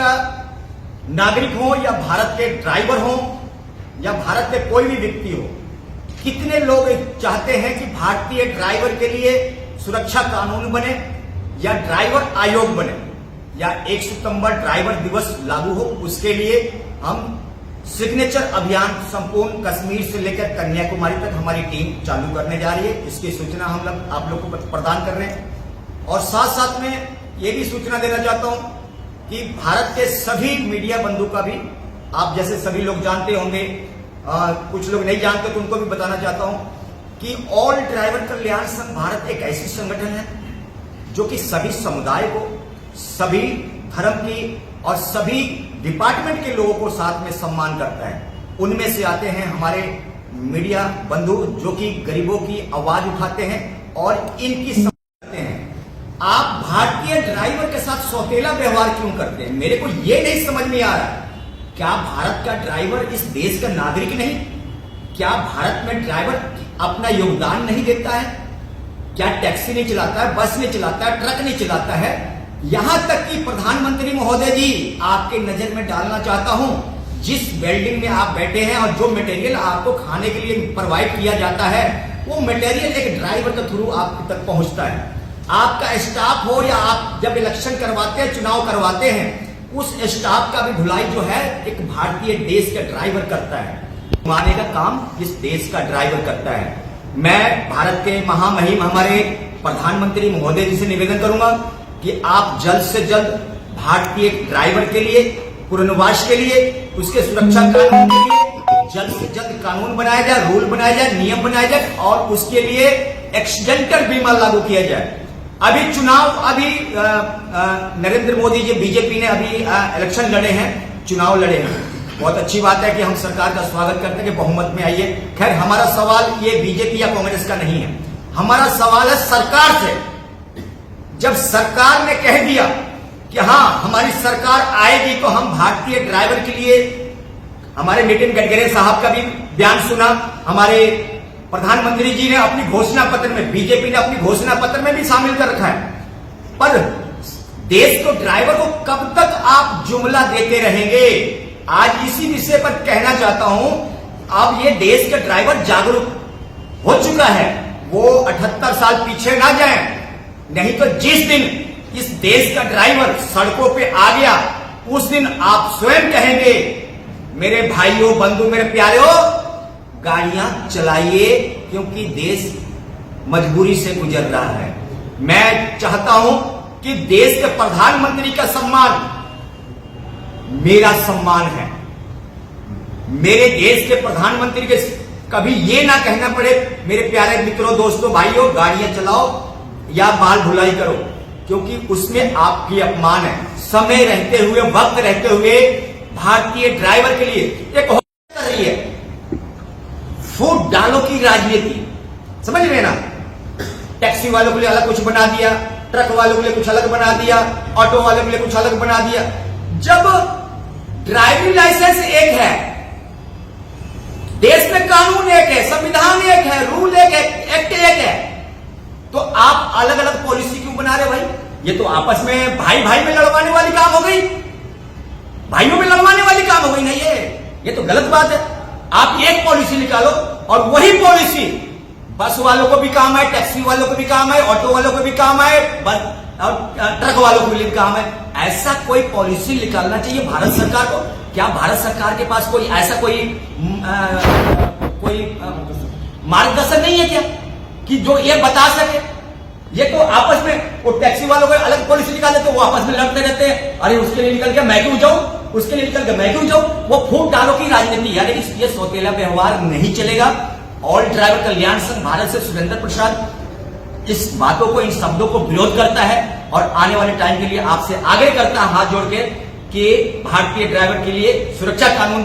का नागरिक हो या भारत के ड्राइवर हो या भारत के कोई भी व्यक्ति हो, कितने लोग चाहते हैं कि भारतीय ड्राइवर के लिए सुरक्षा कानून बने या ड्राइवर आयोग बने या 1 सितंबर ड्राइवर दिवस लागू हो। उसके लिए हम सिग्नेचर अभियान संपूर्ण कश्मीर से लेकर कन्याकुमारी तक हमारी टीम चालू करने जा रही है। इसकी सूचना हम लोग आप लोग को प्रदान कर रहे हैं और साथ साथ में ये भी सूचना देना चाहता हूं कि भारत के सभी मीडिया बंधु का भी, आप जैसे सभी लोग जानते होंगे, कुछ लोग नहीं जानते तो उनको भी बताना चाहता हूं कि ऑल ड्राइवर कल्याण संघ भारत एक ऐसी संगठन है जो कि सभी समुदाय को, सभी धर्म की और सभी डिपार्टमेंट के लोगों को साथ में सम्मान करता है। उनमें से आते हैं हमारे मीडिया बंधु जो कि गरीबों की आवाज उठाते हैं और इनकी समझते हैं। आप भारतीय ड्राइवर के साथ सौतेला व्यवहार क्यों करते हैं? मेरे को यह नहीं समझ में आ रहा। क्या भारत का ड्राइवर इस देश का नागरिक नहीं? क्या भारत में ड्राइवर अपना योगदान नहीं देता है? क्या टैक्सी नहीं चलाता है, बस नहीं चलाता है, ट्रक नहीं चलाता है? यहां तक कि प्रधानमंत्री महोदय जी, आपके नजर में डालना चाहता हूं, जिस बिल्डिंग में आप बैठे हैं और जो मटेरियल आपको खाने के लिए प्रोवाइड किया जाता है, वो मटेरियल एक ड्राइवर के थ्रू आप तक पहुंचता है। आपका स्टाफ हो या आप जब इलेक्शन करवाते हैं, चुनाव करवाते हैं, उस स्टाफ का भी ढुलाई जो है एक भारतीय देश का ड्राइवर करता है। घुमाने का काम इस देश का ड्राइवर करता है। मैं भारत के महामहिम हमारे प्रधानमंत्री महोदय जी से निवेदन करूंगा कि आप जल्द से जल्द भारतीय ड्राइवर के लिए, पुनर्वास के लिए, उसके सुरक्षा कानून के लिए जल्द से जल्द कानून बनाया जाए, रूल बनाया जाए, नियम बनाया जाए और उसके लिए एक्सीडेंटल बीमा लागू किया जाए। अभी चुनाव, नरेंद्र मोदी जी, बीजेपी ने अभी इलेक्शन लड़े हैं, चुनाव लड़े हैं। बहुत अच्छी बात है कि हम सरकार का स्वागत करते हैं कि बहुमत में आइए। खैर, हमारा सवाल ये बीजेपी या कांग्रेस का नहीं है, हमारा सवाल है सरकार से। जब सरकार ने कह दिया कि हां हमारी सरकार आएगी तो हम भारतीय ड्राइवर के लिए, हमारे नितिन गडकरी साहब का भी बयान सुना, हमारे प्रधानमंत्री जी ने अपनी घोषणा पत्र में, बीजेपी ने अपनी घोषणा पत्र में भी शामिल कर रखा है। पर देश को, ड्राइवर को कब तक आप जुमला देते रहेंगे? आज इसी विषय पर कहना चाहता हूं, अब ये देश का ड्राइवर जागरूक हो चुका है। वो 78 साल पीछे ना जाए, नहीं तो जिस दिन इस देश का ड्राइवर सड़कों पे आ गया, उस दिन आप स्वयं कहेंगे, मेरे भाइयों, बंधु, मेरे प्यारों, गाड़ियां चलाइए क्योंकि देश मजबूरी से गुजर रहा है। मैं चाहता हूं कि देश के प्रधानमंत्री का सम्मान मेरा सम्मान है। मेरे देश के प्रधानमंत्री के कभी ये ना कहना पड़े, मेरे प्यारे मित्रों, दोस्तों, भाइयों, गाड़ियां चलाओ या बाल धुलाई करो, क्योंकि उसमें आपकी अपमान है। समय रहते हुए, वक्त रहते हुए भारतीय ड्राइवर के लिए एक कर रही है फूट डालो की राजनीति, समझ रहे ना? टैक्सी वालों के लिए अलग कुछ बना दिया, ट्रक वालों के लिए कुछ अलग बना दिया, ऑटो वालों के लिए कुछ अलग बना दिया। जब ड्राइविंग लाइसेंस एक है, देश में कानून एक है, संविधान एक है, रूल एक है, एक्ट एक है, तो आप अलग अलग पॉलिसी क्यों बना रहे भाई? ये तो आपस में भाई भाई में लड़वाने वाली काम हो गई, भाइयों में लड़वाने वाली काम हो गई ना। ये तो गलत बात है। आप एक पॉलिसी निकालो और वही पॉलिसी बस वालों को भी काम है, टैक्सी वालों को भी काम है, ऑटो वालों को भी काम है, और ट्रक वालों को भी काम है। ऐसा कोई पॉलिसी निकालना चाहिए भारत सरकार को। क्या भारत सरकार के पास कोई ऐसा कोई मार्गदर्शन नहीं है क्या कि जो ये बता सके? ये तो आपस में, वो टैक्सी वालों को अलग पॉलिसी निकाले तो वो आपस में लड़ते रहते हैं, अरे उसके लिए निकल के मैं क्यों जाऊं, उसके लिए निकल के मैं क्यों जाऊं। वो फूट डालो की राजनीति, यानी ये सौतेला व्यवहार नहीं चलेगा। ऑल ड्राइवर कल्याण संघ भारत से सुरेंद्र प्रसाद इस बातों को, इन शब्दों को विरोध करता है और आने वाले टाइम के लिए आपसे आगे करता है हाथ जोड़ के कि भारतीय ड्राइवर के लिए सुरक्षा कानून